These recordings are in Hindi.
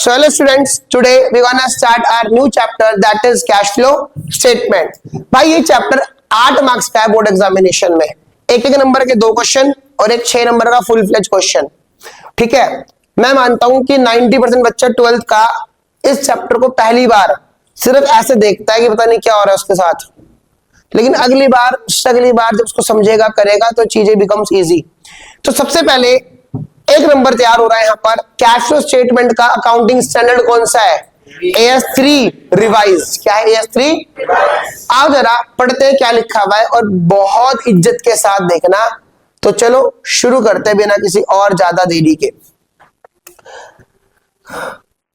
So hello students, today we're gonna start our new chapter that is cash flow statement. भाई ये चैप्टर 8 मार्क्स का है बोर्ड एग्जामिनेशन में, एक एक नंबर के 2 क्वेश्चन और एक 6 नंबर का फुल फ्लेज क्वेश्चन। ठीक है, मैं मानता हूं कि 90% बच्चा 12th का इस चैप्टर को पहली बार सिर्फ ऐसे देखता है कि पता नहीं क्या हो रहा है उसके साथ, लेकिन अगली बार जब उसको समझेगा करेगा तो चीजें बिकम्स इजी। तो सबसे पहले एक नंबर तैयार हो रहा है यहाँ पर, कैश फ्लो स्टेटमेंट का अकाउंटिंग स्टैंडर्ड कौन सा है? AS3 revise. क्या है AS3? आओ जरा पढ़ते हैं क्या लिखा हुआ है और बहुत इज्जत के साथ देखना। तो चलो शुरू करते हैं बिना किसी और ज्यादा देरी के।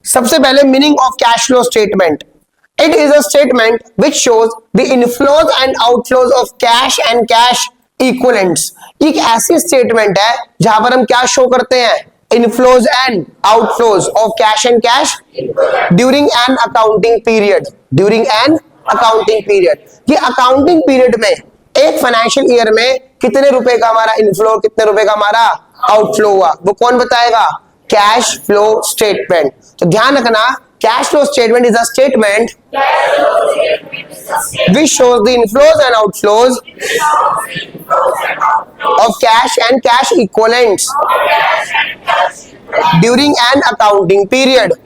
सबसे पहले meaning of cash flow statement. It is a statement which shows the inflows and outflows of cash and cash equivalents. ये एक ऐसी स्टेटमेंट है जहां पर हम क्या शो करते हैं? Inflows and outflows of cash and cash during an accounting period. During an accounting period. ये अकाउंटिंग पीरियड में एक फाइनेंशियल ईयर में कितने रुपए का हमारा इनफ्लो, कितने रुपए का हमारा आउटफ्लो हुआ, वो कौन बताएगा? Cash flow statement. तो ध्यान रखना, cash flow statement is a statement which shows the inflows and outflows of cash and cash equivalents during an accounting period.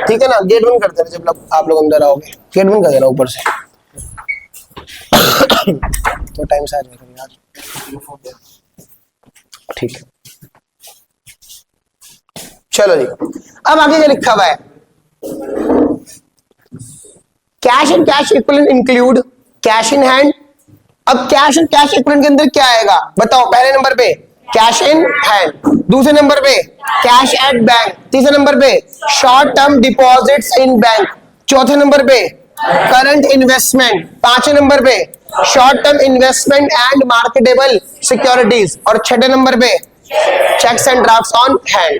ठीक है ना, गेट बंद कर देना जब आप लोग अंदर आओगे, गेट बंद कर देना ऊपर से। तो टाइम से आ जाएगा यार। ठीक है, चलो जी, अब आगे क्या लिखा हुआ है? Cash and cash equivalent include cash in hand. अब कैश एंड कैश इक्विवेलेंट के अंदर क्या आएगा बताओ? पहले नंबर पे कैश इन हैंड, दूसरे नंबर पे कैश एट बैंक, तीसरे नंबर पे short term deposits in bank, चौथे नंबर पे करंट इन्वेस्टमेंट, पांचवें नंबर पे short term investment and marketable securities और छठे नंबर पे cheques and drafts on hand.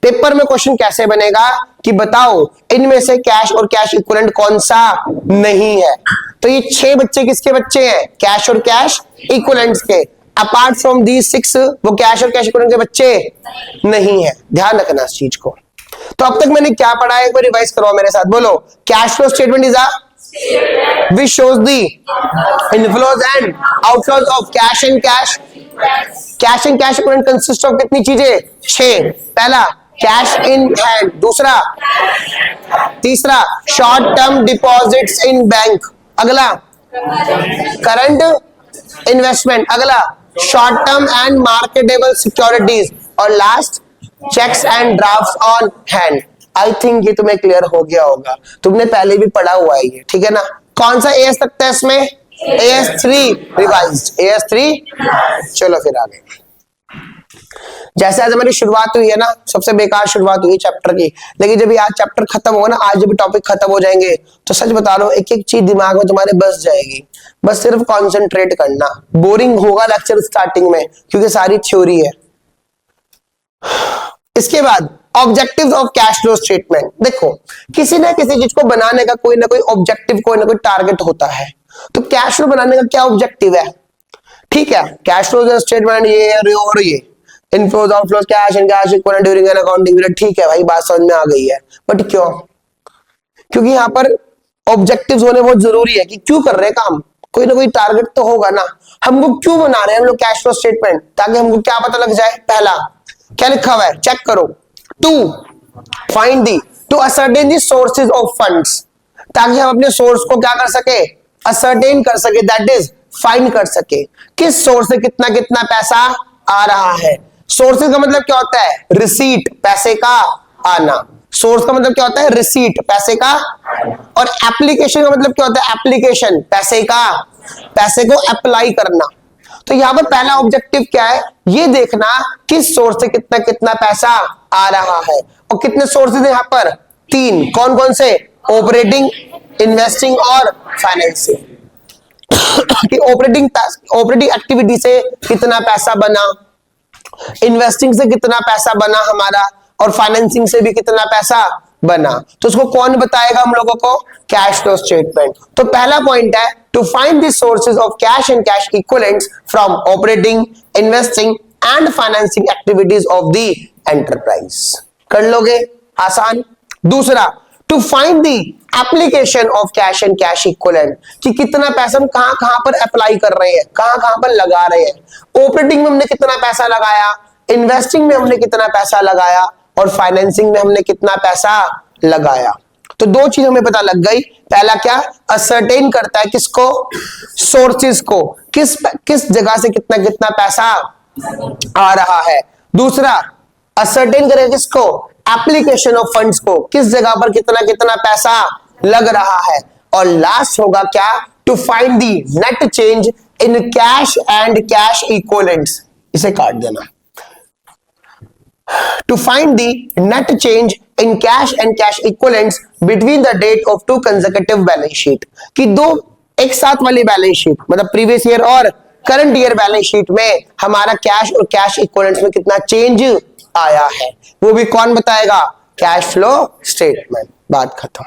Paper में क्वेश्चन कैसे बनेगा कि बताओ इनमें से कैश और कैश इक्विवेलेंट कौन सा नहीं है? तो ये 6 बच्चे किसके बच्चे हैं? कैश और कैश इक्विवेलेंट्स के। अपार्ट फ्रॉम दीज 6 वो कैश और कैश इक्विवेलेंट के बच्चे नहीं है। ध्यान रखना इस चीज को। तो अब तक मैंने क्या पढ़ा है एक बार रिवाइज करवाओ मेरे साथ, बोलो। Cash flow statement is a which shows the inflows and outflows of cash and cash equivalent consist of कितनी चीजें? 6। पहला कैश इन हैंड, दूसरा, तीसरा short term deposits in bank, अगला करंट इन्वेस्टमेंट, अगला short term and marketable securities और last cheques and drafts on hand. I think ये तुम्हें क्लियर हो गया होगा, तुमने पहले भी पढ़ा हुआ है ये, ठीक है ना। कौन सा AS लगता है इसमें? AS3 revised, AS3। चलो फिर आगे। जैसे आज हमारी शुरुआत हुई है ना, सबसे बेकार शुरुआत हुई चैप्टर की, लेकिन जब आज चैप्टर खत्म होगा ना, आज जब टॉपिक खत्म हो जाएंगे तो सच बता रहा हूं एक एक चीज दिमाग में तुम्हारे बस जाएगी। बस सिर्फ कंसंट्रेट करना। बोरिंग होगा लेक्चर स्टार्टिंग में क्योंकि सारी थ्योरी है। इसके बाद objectives of cash flow statement. देखो, किसी ना किसी चीज को बनाने का कोई ना कोई ऑब्जेक्टिव, कोई ना कोई टारगेट होता है। तो कैश फ्लो बनाने का क्या ऑब्जेक्टिव है? ठीक है, कैश फ्लो स्टेटमेंट ये और ये inflows outflows cash and cash equivalent during an accounting period. ठीक है भाई, बात समझ में आ गई है, बट क्यों? क्योंकि यहाँ पर ऑब्जेक्टिव्स होने बहुत जरूरी है कि क्यों कर रहे हैं काम, कोई ना कोई टारगेट तो होगा ना। हमको क्यों बना रहे हैं हम लोग कैश फ्लो स्टेटमेंट? ताकि हमको क्या पता लग जाए। पहला क्या लिखा हुआ है, चेक करो। To ascertain the sources of funds, ताकि हम अपने सोर्स को क्या कर सके? असर्टेन कर सके, दैट इज फाइंड कर सके किस सोर्स से कितना कितना पैसा आ रहा है। सोर्सेज का मतलब क्या होता है? रिसीट, पैसे का आना। सोर्स का मतलब क्या होता है? रिसीट, पैसे का। और एप्लीकेशन का मतलब क्या होता है? एप्लीकेशन, पैसे का, पैसे को अप्लाई करना। तो यहां पर पहला ऑब्जेक्टिव क्या है? ये देखना किस सोर्स से कितना कितना पैसा आ रहा है। और कितने सोर्सेज है यहां पर? 3। कौन कौन से? ऑपरेटिंग, इन्वेस्टिंग और फाइनेंसिंग। कि ऑपरेटिंग एक्टिविटी से कितना पैसा बना, इन्वेस्टिंग से कितना पैसा बना हमारा, और फाइनेंसिंग से भी कितना पैसा बना। तो उसको कौन बताएगा हम लोगों को? Cash flow statement. तो पहला पॉइंट है to find the sources of cash and cash equivalents from operating, investing and financing activities of the enterprise. कर लोगे, आसान। दूसरा, to find the application of cash and cash equivalent, कि कितना पैसा हम कहां कहां पर अप्लाई कर रहे हैं, कहां कहां पर लगा रहे हैं। ऑपरेटिंग में हमने कितना पैसा लगाया, इन्वेस्टिंग में हमने कितना पैसा लगाया, और फाइनेंसिंग में हमने कितना पैसा लगाया। तो दो चीज हमें पता लग गई। पहला क्या, असर्टेन करता है किसको, सोर्सेस को, किस जगह से कितना कितना पैसा आ रहा है। दूसरा, असर्टेन करेगा किसको, एप्लीकेशन ऑफ फंड्स को, किस जगह पर कितना कितना पैसा लग रहा है। और लास्ट होगा क्या, to find the net change in cash and cash equivalents. इसे काट देना। To find the net change in cash and cash equivalents between the date of two consecutive balance sheet, कि दो एक साथ वाली बैलेंस शीट, मतलब प्रीवियस ईयर और करंट ईयर बैलेंस शीट में हमारा कैश और कैश इक्विवेलेंट्स में कितना चेंज आया है, वो भी कौन बताएगा, कैश फ्लो स्टेटमेंट। बात खत्म।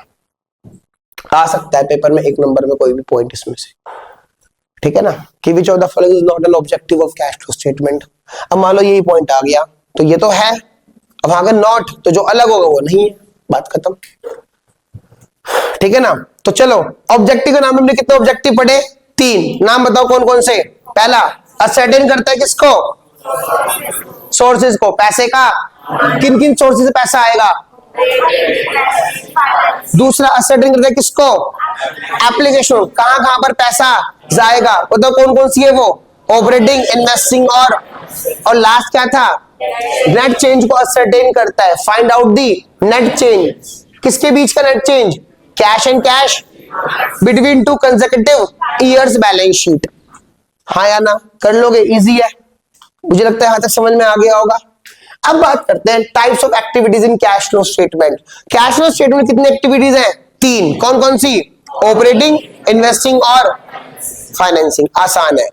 आ सकता है पेपर में एक नंबर में कोई भी पॉइंट इसमें से, ठीक है ना, कि which of the following is not an objective of cash flow statement. अब मान लो यही पॉइंट आ गया तो ये तो है, अब अगर नॉट तो जो अलग होगा वो नहीं है, बात खत्म, ठीक है ना। तो चलो, ऑब्जेक्टिव के नाम हमने कितने ऑब्जेक्टिव पढ़े, 3। नाम बताओ कौन कौन से। पहला, असर्टेन करता है किसको, सोर्सेज को, पैसे का, किन किन सोर्सेज से पैसा आएगा। दूसरा, असर्टेन करता है किसको, एप्लीकेशन, कहां कहां पर पैसा जाएगा, बताओ कौन कौन सी है वो, ऑपरेटिंग, इन्वेस्टिंग और लास्ट क्या था, नेट चेंज को असर्टेन करता है, find out the net change, किसके बीच का net change, cash and cash between two consecutive years balance sheet. हाँ या ना, कर लोगे, इजी है, मुझे लगता है यहां तक समझ में आ गया होगा। अब बात करते हैं types of activities in cash flow statement. Cash flow statement में कितनी एक्टिविटीज हैं, 3। कौन कौन सी, ऑपरेटिंग, इन्वेस्टिंग और फाइनेंसिंग। आसान है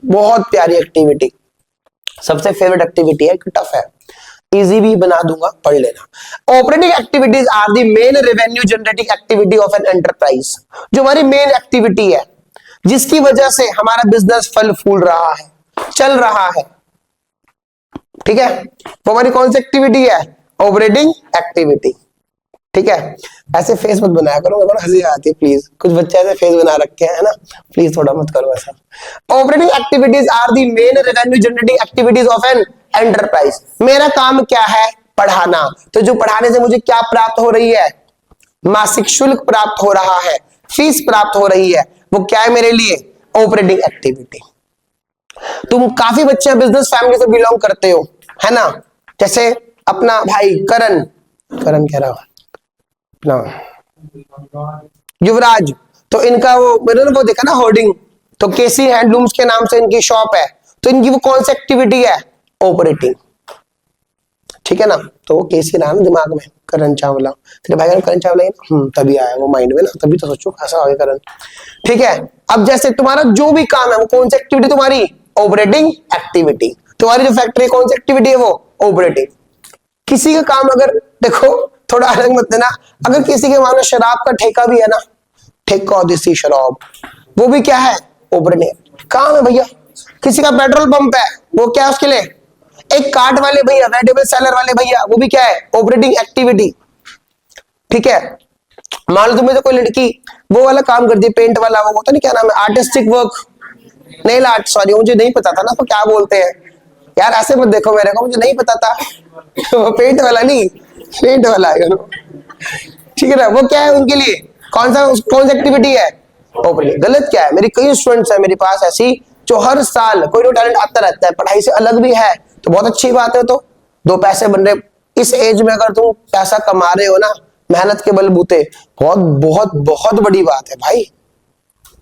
बहुत प्यारी एक्टिविटी, सबसे फेवरेट एक्टिविटी है, टफ है, इजी भी बना दूंगा, पढ़ लेना। Operating activities are the main revenue generating activity of an enterprise, जो हमारी मेन एक्टिविटी है, जिसकी वजह से हमारा बिजनेस फल फूल रहा है, चल रहा है, ठीक है। वो हमारी कौन सी एक्टिविटी है, ऑपरेटिंग एक्टिविटी, ठीक है। ऐसे फेस मत बनाया करो, बड़ा हंसी आती है प्लीज, कुछ बच्चे ऐसे फेस बना रखे हैं ना, प्लीज थोड़ा मत करो ऐसा। Operating activities are the main revenue generating activities of an enterprise. मेरा काम क्या है, पढ़ाना, तो जो पढ़ाने से मुझे क्या प्राप्त हो रही है, मासिक शुल्क प्राप्त हो रहा है, फीस प्राप्त हो रही है, वो क्या है मेरे लिए, ऑपरेटिंग एक्टिविटी। तुम काफी बच्चे बिजनेस फैमिली से बिलोंग करते हो, है ना, जैसे अपना भाई करण कह रहा हूं ना, युवराज, तो इनका वो मैंने वो देखा ना होर्डिंग, तो केसी हैंडलूम्स के नाम से इनकी शॉप है, तो इनकी वो कौन सी एक्टिविटी है, ऑपरेटिंग, ठीक है ना। तो वो केसी नाम दिमाग में, करण चावला, तेरे भाई का करण चावला है, तभी आया वो माइंड में ना, तभी तो सोचो कैसा आगे करण, ठीक है। अब जैसे तुम्हारा जो भी काम है वो कौन सी एक्टिविटी तुम्हारी, ऑपरेटिंग एक्टिविटी। तुम्हारी जो फैक्ट्री कौन सी एक्टिविटी है, वो ऑपरेटिंग। किसी का काम अगर देखो थोड़ा अलग मत देना, अगर किसी के मानो शराब का ठेका भी है ना, ठेका देसी शराब, वो भी क्या है, ऑपरेटिंग काम है भैया। किसी का पेट्रोल पंप है, वो क्या है उसके लिए, एक कार्ट वाले भैया, वेजिटेबल सेलर वाले भैया, वो भी क्या है, ऑपरेटिंग एक्टिविटी, ठीक है। मान लो तुम्हें से कोई लड़की वो वाला काम करती है, पेंट वाला, वो होता नहीं क्या नाम है, artistic work, nail art, sorry मुझे नहीं पता था ना तो क्या बोलते हैं यार, ऐसे मत देखो मेरे को, मुझे नहीं पता था पेंट वाला नहीं, पेंट वाला है, ठीक है ना। वो क्या है उनके लिए, कौन सी एक्टिविटी है, ऑपरेटिंग। गलत क्या है, मेरी कई स्टूडेंट्स है मेरे पास ऐसी जो हर साल कोई ना टैलेंट आता रहता है, पढ़ाई से अलग भी है, तो बहुत अच्छी बात है, तो दो पैसे बन रहे। इस एज में अगर तुम पैसा कमा रहे हो ना मेहनत के बलबूते, बहुत बहुत बहुत बड़ी बात है भाई।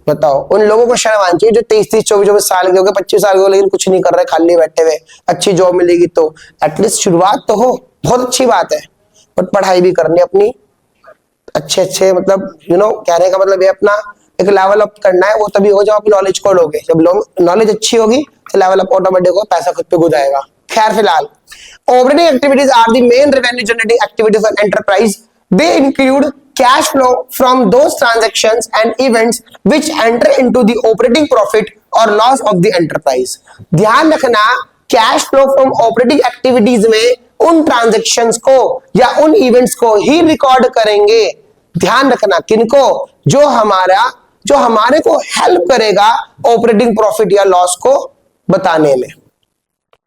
बताओ, उन लोगों को शर्म आनी चाहिए जो 23-23, 24-24 साल के हो गए, 25 साल के हो, लेकिन कुछ नहीं कर रहे, खाली बैठे हुए। अच्छी जॉब मिलेगी तो एटलीस्ट शुरुआत तो हो, बहुत अच्छी बात है, बट पढ़ाई भी करनी अपनी अच्छे मतलब कहने का मतलब ये अपना एक लेवल अप करना है, वो तभी हो जब आप नॉलेज को लोगे, जब नॉलेज अच्छी होगी तो लेवल अप ऑटोमेटिक होगा, पैसा खुद पे खुद आएगा। खैर फिलहाल, operating activities are the main revenue generating activities of enterprise. They include cash flow from those transactions and events which enter into the operating profit or loss of the enterprise। ध्यान रखना, cash flow from operating activities में उन ट्रांजैक्शंस को या उन इवेंट्स को ही रिकॉर्ड करेंगे। ध्यान रखना, किनको? जो हमारे को हेल्प करेगा ऑपरेटिंग प्रॉफिट या लॉस को बताने में।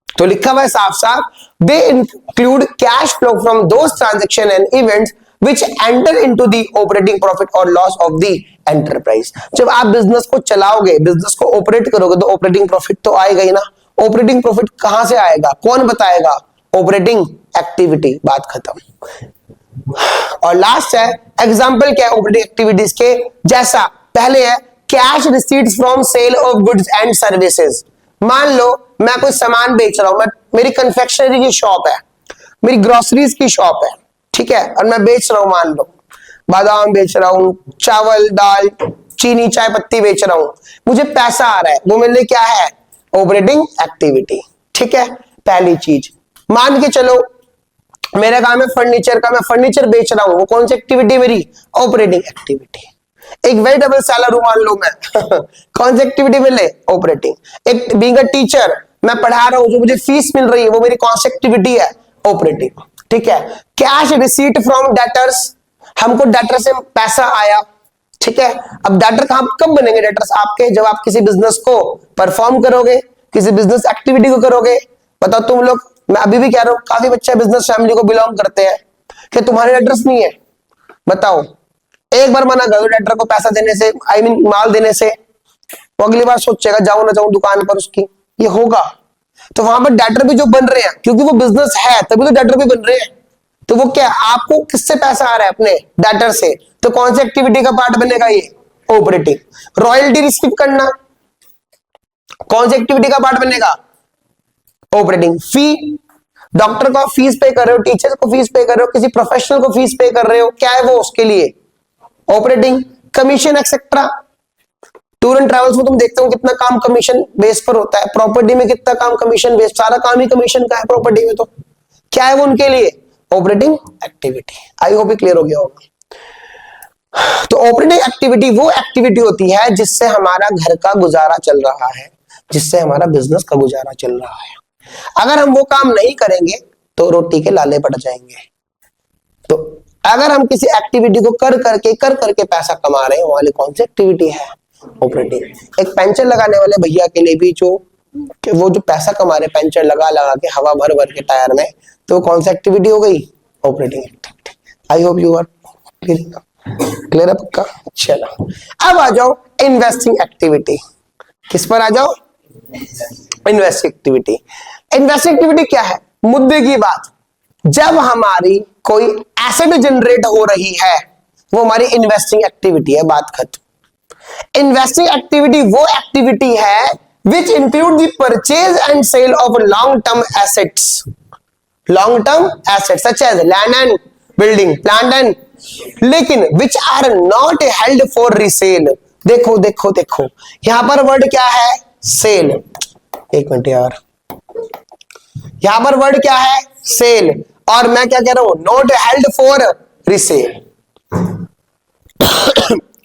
तो लिखा हुआ है साफ साफ, they include cash flow from those transaction and events which enter into the operating profit or loss of the enterprise। जब आप बिजनेस को चलाओगे, बिजनेस को ऑपरेट करोगे तो ऑपरेटिंग प्रॉफिट तो आएगा ही ना। ऑपरेटिंग प्रॉफिट कहां से आएगा? कौन बताएगा? Operating activity. बात खत्म। और लास्ट है एग्जांपल क्या है ऑपरेटिंग एक्टिविटीज के? जैसा पहले है cash receipts from sale of goods and services. मान लो मैं कोई सामान बेच रहा हूं, मेरी कन्फेक्शनरी की शॉप है, मेरी ग्रोसरीज की शॉप है, ठीक है, और मैं बेच रहा हूं, मान लो बादाम बेच रहा हूं, चावल, दाल, चीनी, चाय पत्ती बेच रहा हूं, मुझे पैसा आ रहा है, वो मेरे लिए क्या है? Operating activity. ठीक है, पहली चीज। मान के चलो मेरा काम है फर्नीचर का, मैं फर्नीचर बेच रहा हूं, वो कौन सी एक्टिविटी मेरी? Operating activity. एक वेजिटेबल सेलर हूं मान लो मैं कौन सी एक्टिविटी मिले? ऑपरेटिंग। एक बीइंग अ टीचर, मैं पढ़ा रहा हूं, जो मुझे फीस मिल रही है वो मेरी कौन सी एक्टिविटी है? ऑपरेटिंग। ठीक है, कैश रिसीट फ्रॉम डेटर्स, हमको डेटर से पैसा आया, ठीक है। अब डेटर कब बनेंगे डेटर्स आपके? जब आप किसी बिजनेस को परफॉर्म करोगे, किसी बिजनेस एक्टिविटी को करोगे। बताओ तुम लोग, मैं अभी भी कह रहा हूं, काफी बच्चे बिजनेस फैमिली को बिलोंग करते हैं, कि तुम्हारे डेटर्स नहीं है। बताओ, एक बार मना करो डेटर को पैसा देने से, आई मीन माल देने से, वो अगली बार सोचेगा जाऊं ना जाऊं दुकान पर उसकी, ये होगा। तो वहां पर डेटर भी जो बन रहे हैं, क्योंकि वो बिजनेस है तभी तो डेटर भी बन रहे हैं। तो वो क्या, आपको किससे पैसा आ रहा है? अपने डेटर से। तो कौन सी एक्टिविटी का पार्ट बनेगा ये? ऑपरेटिंग। रॉयल्टी रिसीव करना कौन सी एक्टिविटी का पार्ट बनेगा? ऑपरेटिंग। फी, डॉक्टर को फीस पे कर रहे हो, टीचर को फीस पे कर रहे हो, किसी प्रोफेशनल को फीस पे कर रहे हो, क्या है वो उसके लिए? Operating. Commission etcetera, tour and travels में तुम देखते हो कितना काम कमीशन बेस पर होता है, प्रॉपर्टी में कितना काम कमीशन बेस, सारा काम ही कमीशन का है प्रॉपर्टी में। तो क्या है वो उनके लिए? Operating activity. I hope clear हो गया होगा। तो ऑपरेटिंग एक्टिविटी वो एक्टिविटी होती है जिससे हमारा घर का गुजारा चल रहा है, जिससे हमारा बिजनेस का गुजारा चल रहा है। अगर हम वो काम नहीं करेंगे तो रोटी के लाले पड़ जाएंगे। तो अगर हम किसी एक्टिविटी को कर करके पैसा कमा रहे हैं, वो वाली कौन सी एक्टिविटी है? ऑपरेटिंग। एक पेंचर लगाने वाले भैया के लिए भी वो जो पैसा कमा रहे पेंचर लगा के, हवा भर भर के टायर में, तो कौन सी एक्टिविटी हो गई? Operating activity. I hope you are clear है पक्का? चलो अब आ जाओ इन्वेस्टिंग एक्टिविटी। किस पर आ जाओ? Investing activity. इन्वेस्टिंग एक्टिविटी क्या है? मुद्दे की बात, जब हमारी कोई एसेट जनरेट हो रही है वो हमारी इन्वेस्टिंग एक्टिविटी है। बात खत्म। इन्वेस्टिंग एक्टिविटी वो एक्टिविटी है which include the purchase and sale of long-term assets such as land and building, plant and लेकिन which are not held for resale। देखो यहां पर वर्ड क्या है? सेल। एक मिनट यार, यहां पर वर्ड क्या है? सेल। और मैं क्या कह रहा हूं? Not held for resale.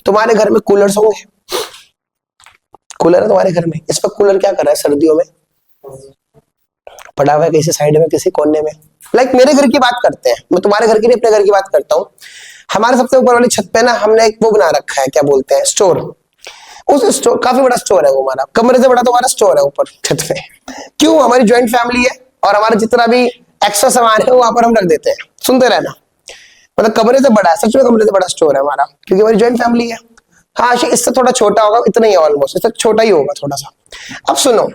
तुम्हारे घर में कूलर्स होंगे, कूलर है तुम्हारे घर में, इस पर कूलर क्या कर रहा है? सर्दियों में पड़ा हुआ है किसी साइड में, किसी कोने में। लाइक मेरे घर की बात करते हैं, मैं तुम्हारे घर की नहीं, अपने घर की बात करता हूँ। हमारे सबसे ऊपर वाली छत पे ना हमने एक वो बना रखा है, क्या बोलते हैं? स्टोर। उस स्टोर, काफी बड़ा स्टोर है वो, हमारा कमरे से बड़ा तो हमारा स्टोर है ऊपर छत पे। क्यों? हमारी ज्वाइंट फैमिली है और हमारा जितना भी एक्स्ट्रा सामान है वहां पर हम रख देते हैं। सुनते रहना, मतलब कमरे से बड़ा है, सच में कमरे से बड़ा स्टोर है हमारा, क्योंकि हमारी ज्वाइंट फैमिली है। हाँ, इससे थोड़ा छोटा होगा, इतना ही ऑलमोस्ट, इससे छोटा ही होगा थोड़ा सा। अब सुनो,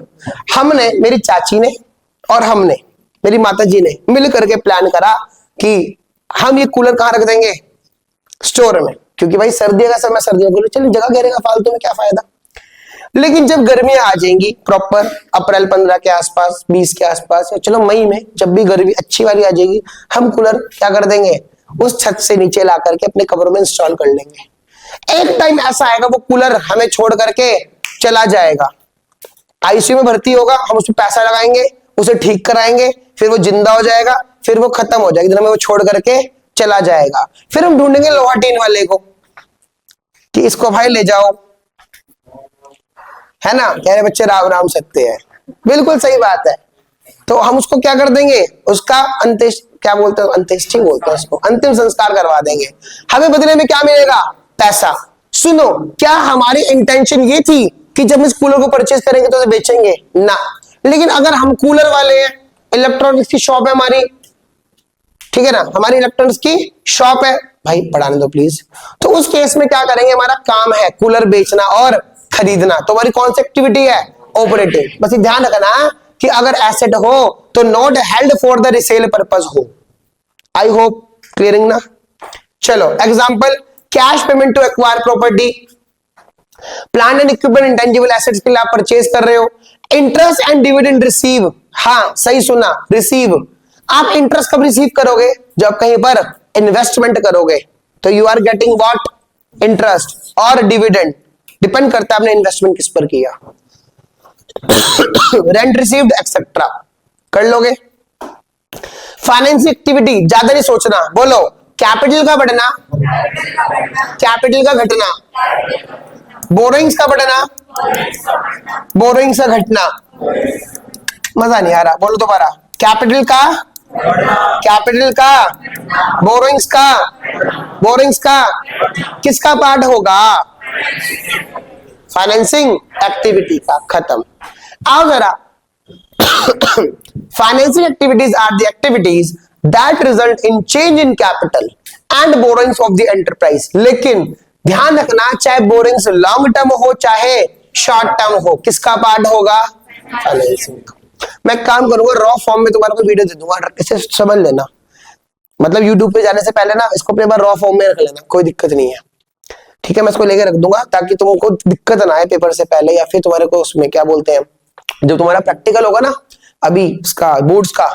हमने, मेरी चाची ने और हमने, मेरी माता जी ने मिल करके प्लान करा कि हम ये कूलर कहाँ रख देंगे? स्टोर में, क्योंकि भाई सर्दियों का समय, सर्दियों को चलिए जगह घेरेगा फालतू में, क्या फायदा। लेकिन जब गर्मियां आ जाएंगी प्रॉपर अप्रैल 15 के आसपास, 20 के आसपास, या चलो मई में, जब भी गर्मी अच्छी वाली आ जाएगी, हम कूलर क्या कर देंगे? उस छत से नीचे ला करके अपने कमरों में इंस्टॉल कर लेंगे। एक टाइम ऐसा आएगा वो कूलर हमें छोड़ करके चला जाएगा, आईसीयू में भर्ती होगा, हम उसमें पैसा लगाएंगे, उसे ठीक कराएंगे, फिर वो जिंदा हो जाएगा, फिर वो खत्म हो जाएगा, हमें वो छोड़ करके चला जाएगा। फिर हम ढूंढेंगे लोहा टीन वाले को कि इसको भाई ले जाओ, है ना? कह रहे बच्चे राम राम सकते हैं, बिल्कुल सही बात है। तो हम उसको क्या कर देंगे, उसका क्या बोलते हैं, अंत्येष्टि बोलते हैं उसको, अंतिम संस्कार करवा देंगे। हमें बदले में क्या मिलेगा, पैसा। सुनो, क्या हमारी इंटेंशन ये थी कि जब इस कूलर को परचेज करेंगे तो बेचेंगे ना, लेकिन अगर हम कूलर वाले हैं, इलेक्ट्रॉनिक्स की शॉप है हमारी, ठीक है ना, हमारी इलेक्ट्रॉनिक्स की शॉप है, भाई पढ़ाने दो प्लीज, तो उस केस में क्या करेंगे, हमारा काम है कूलर बेचना और खरीदना, तो हमारी कौन सी एक्टिविटी है, ऑपरेटिंग। बस ध्यान रखना कि अगर एसेट हो तो not held for the resale purpose हो। आई होप क्लियरिंग ना। चलो example, cash payment to acquire property, plant and equipment intangible assets के लिए आप परचेज कर रहे हो। इंटरेस्ट एंड डिविडेंड रिसीव, हाँ सही सुना, रिसीव। आप इंटरेस्ट कब रिसीव करोगे, जब कहीं पर इन्वेस्टमेंट करोगे, तो you are getting what, interest, और डिविडेंड डिपेंड करता है आपने इन्वेस्टमेंट किस पर किया। रेंट रिसीव्ड एक्सेट्रा कर लोगे। फाइनेंसिंग एक्टिविटी, ज्यादा नहीं सोचना, बोलो कैपिटल का बढ़ना, कैपिटल का घटना, बोरोइंग्स का बढ़ना, बोरोइंग्स का घटना। मजा नहीं आ रहा, बोलो दोबारा, कैपिटल का, कैपिटल का, बोरोइंग्स का, बोरोइंग्स का किसका पार्ट होगा, फाइनेंसिंग एक्टिविटी का। खत्म। आओ जरा, financing activities are the activities that result in change in capital and borrowings of the enterprise. लेकिन ध्यान रखना, चाहे बोरोइंग्स लॉन्ग टर्म हो चाहे शॉर्ट टर्म हो, किसका पार्ट होगा, फाइनेंसिंग का। मैं काम करूंगा, रॉ फॉर्म में तुम्हारा को वीडियो दे दूंगा, इसे समझ लेना, मतलब यूट्यूब पे जाने से पहले ना इसको अपने बार रॉ फॉर्म में रख लेना, कोई दिक्कत नहीं है, ठीक है। मैं इसको लेके रख दूंगा ताकि तुमको दिक्कत ना आए पेपर से पहले, या फिर तुम्हारे को उसमें क्या बोलते हैं, जब तुम्हारा प्रैक्टिकल होगा ना अभी इसका बोर्ड्स का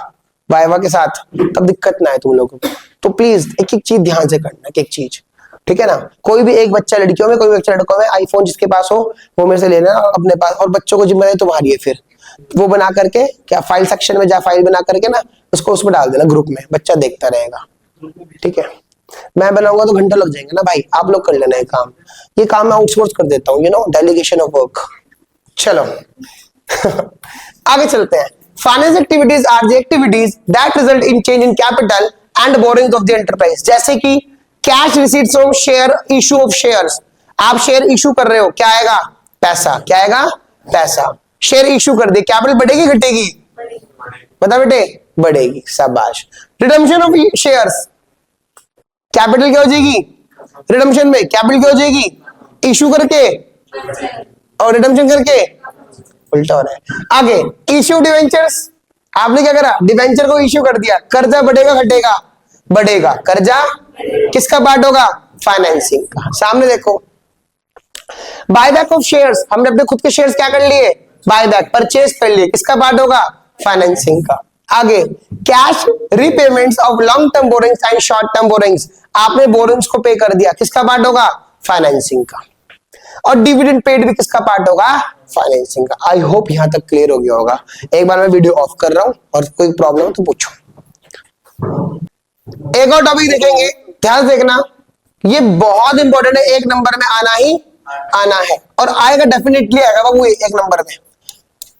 वाइवा के साथ, तब दिक्कत ना आए तुम लोगों को। तो प्लीज एक एक चीज ध्यान से करना, एक एक चीज, ठीक है ना। कोई भी एक बच्चा लड़कियों में, कोई भी बच्चा लड़कों में, आईफोन जिसके पास हो वो मेरे से लेना अपने पास, और बच्चों को जिम्मेदारी तुम्हारी है, फिर वो बना करके क्या फाइल सेक्शन में जा, फाइल बना करके ना उसको उसमें डाल देना ग्रुप में, बच्चा देखता रहेगा, ठीक है। मैं बनाऊंगा तो घंटा लग जाएंगे ना भाई, आप लोग कर लेना है काम, ये काम मैं आउटसोर्स कर देता हूँ, you know, delegation of work. चलो आगे चलते हैं। Finance activities are the activities that result in change in capital and borrowings of the enterprise. जैसे कि cash receipts from share, issue of shares, आप शेयर इशू कर रहे हो, क्या आएगा, पैसा, क्या आएगा, पैसा। शेयर इशू कर दे, कैपिटल बढ़ेगी घटेगी, बता बेटे, बढ़ेगी, शाबाश। रिडम्पशन ऑफ शेयर्स, कैपिटल क्या हो जाएगी, रिडम्पशन में कैपिटल क्या हो जाएगी, इशू करके और रिडम्पशन करके, उल्टा हो रहा है। आगे इशू डिवेंचर्स, आपने क्या करा, डिवेंचर को इशू कर दिया, कर्जा बढ़ेगा घटेगा, बढ़ेगा, कर्जा किसका पार्ट होगा, फाइनेंसिंग का। सामने देखो, बायबैक ऑफ शेयर्स, हमने अपने खुद के शेयर्स क्या कर लिए, बायबैक, परचेज कर लिए, किसका पार्ट होगा, फाइनेंसिंग का। आगे cash repayments of long term borrowings and short term borrowings, आपने बोरिंग्स को पे कर दिया, किसका पार्ट होगा, फाइनेंसिंग का। और डिविडेंड पेड भी किसका पार्ट होगा, फाइनेंसिंग का। आई होप यहां तक क्लियर हो गया होगा। एक बार मैं वीडियो ऑफ कर रहा हूं, और कोई प्रॉब्लम हो तो पूछो। एक और टॉपिक देखेंगे, ध्यान देखना, ये बहुत इंपॉर्टेंट है, एक नंबर में आना ही आना है, और आएगा, डेफिनेटली आएगा बाबू एक नंबर में।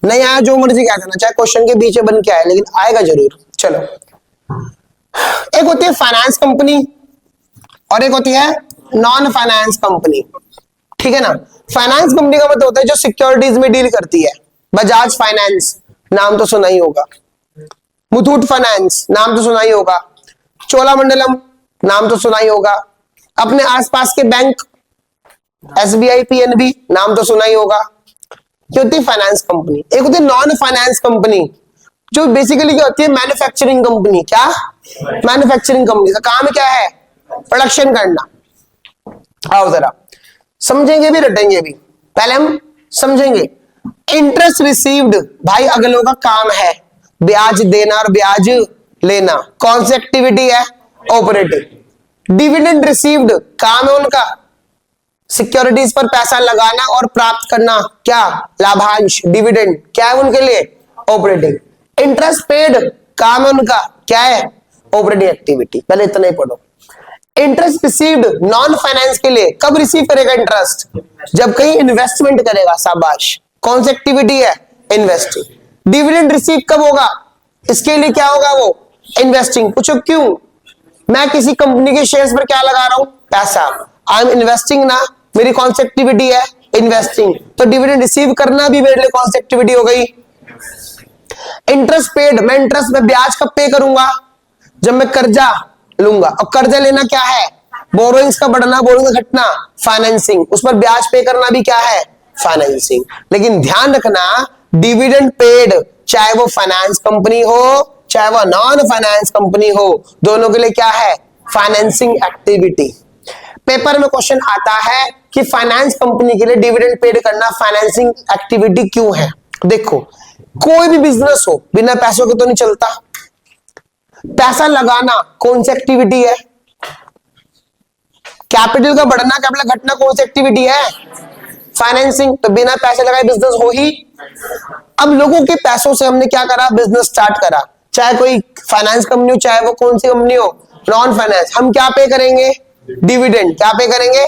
नहीं आया जो मर्जी कह देना, चाहे क्वेश्चन के बीच में बन के आए, लेकिन आएगा जरूर। चलो, एक होती है फाइनेंस कंपनी और एक होती है नॉन फाइनेंस कंपनी, ठीक है ना। फाइनेंस कंपनी का मतलब होता है जो सिक्योरिटीज में डील करती है। बजाज फाइनेंस नाम तो सुना ही होगा, मुथूट फाइनेंस नाम तो सुना ही होगा, चोलामंडलम नाम तो सुना ही होगा, अपने आसपास के बैंक एसबीआई, पीएनबी नाम तो सुना ही होगा। क्या होती है फाइनेंस कंपनी। एक होती है नॉन फाइनेंस कंपनी, जो बेसिकली क्या होती है, मैन्युफैक्चरिंग कंपनी। क्या, मैन्युफैक्चरिंग कंपनी का काम क्या है, प्रोडक्शन करना। आओ जरा समझेंगे भी रटेंगे भी, पहले हम समझेंगे। इंटरेस्ट रिसीव्ड, भाई अगलों का काम है ब्याज देना और ब्याज लेना, कौन सी एक्टिविटी है, ऑपरेटिंग। डिविडेंड रिसीव्ड, काम है उनका सिक्योरिटीज पर पैसा लगाना और प्राप्त करना, क्या, लाभांश, डिविडेंड, क्या है उनके लिए, ऑपरेटिंग। इंटरेस्ट पेड, काम है उनका, क्या है, ऑपरेटिंग एक्टिविटी। पहले इतना ही पढ़ो। इंटरेस्ट रिसीव्ड नॉन फाइनेंस के लिए, कब रिसीव करेगा इंटरेस्ट, जब कहीं इन्वेस्टमेंट करेगा, शाबाश, कौन सी एक्टिविटी है, इन्वेस्टिंग। डिविडेंड रिसीव कब होगा, इसके लिए क्या होगा वो इन्वेस्टिंग। पूछो क्यों? मैं किसी कंपनी के शेयर्स पर क्या लगा रहा हूं? पैसा। आई एम इन्वेस्टिंग ना, मेरी कौन सी एक्टिविटी है? इन्वेस्टिंग। तो डिविडेंड रिसीव करना भी मेरे लिए कौन सी एक्टिविटी हो गई? इंटरेस्ट पेड, मैं इंटरेस्ट में ब्याज कब पे करूंगा? जब मैं कर्जा लूंगा। और कर्जा लेना क्या है? बोरोइंग्स का बढ़ना, बोरोइंग का घटना, फाइनेंसिंग। उस पर ब्याज पे करना भी क्या है? फाइनेंसिंग। लेकिन ध्यान रखना, डिविडेंड पेड चाहे वो फाइनेंस कंपनी हो चाहे वो नॉन फाइनेंस कंपनी हो, दोनों के लिए क्या है? Financing activity. पेपर में क्वेश्चन आता है कि फाइनेंस कंपनी के लिए डिविडेंड पेड करना फाइनेंसिंग एक्टिविटी क्यों है? देखो, कोई भी बिजनेस हो बिना पैसों के तो नहीं चलता। पैसा लगाना कौन सी एक्टिविटी है? कैपिटल का बढ़ना, कैपिटल घटना कौन सी एक्टिविटी है? फाइनेंसिंग। तो बिना पैसे लगाए बिजनेस हो ही। अब लोगों के पैसों से हमने क्या करा? बिजनेस स्टार्ट करा। चाहे कोई फाइनेंस कंपनी हो चाहे वो कौन सी कंपनी हो, नॉन फाइनेंस, हम क्या पे करेंगे? डिविडेंड। क्या पे करेंगे?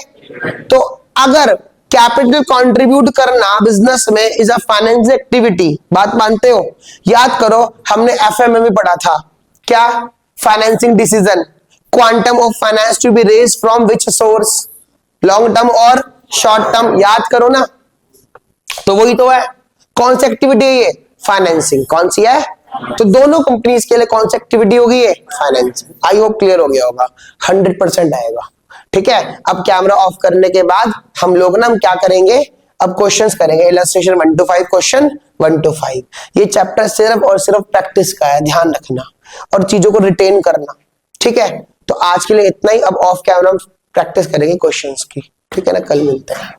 तो अगर कैपिटल कंट्रीब्यूट करना बिजनेस में इज अ फाइनेंस एक्टिविटी, बात मानते हो? याद करो, हमने एफएम में पढ़ा था क्या? Financing decision, quantum of finance to be raised from which source, long term और शॉर्ट टर्म। याद करो ना, तो वही तो है। कौन सी एक्टिविटी है ये? फाइनेंसिंग। कौन सी है? तो दोनों कंपनीज के लिए कौन सी एक्टिविटी होगी? ये फाइनेंसिंग। आई होप क्लियर हो गया होगा, 100% आएगा। ठीक है, अब कैमरा ऑफ करने के बाद हम लोग ना क्या करेंगे? अब क्वेश्चंस करेंगे, इलस्ट्रेशन 1 to 5, क्वेश्चन 1 to 5। ये चैप्टर सिर्फ और सिर्फ प्रैक्टिस का है, ध्यान रखना और चीजों को रिटेन करना। ठीक है, तो आज के लिए इतना ही। अब ऑफ कैमरा प्रैक्टिस करेंगे क्वेश्चंस की। ठीक है ना, कल मिलते हैं।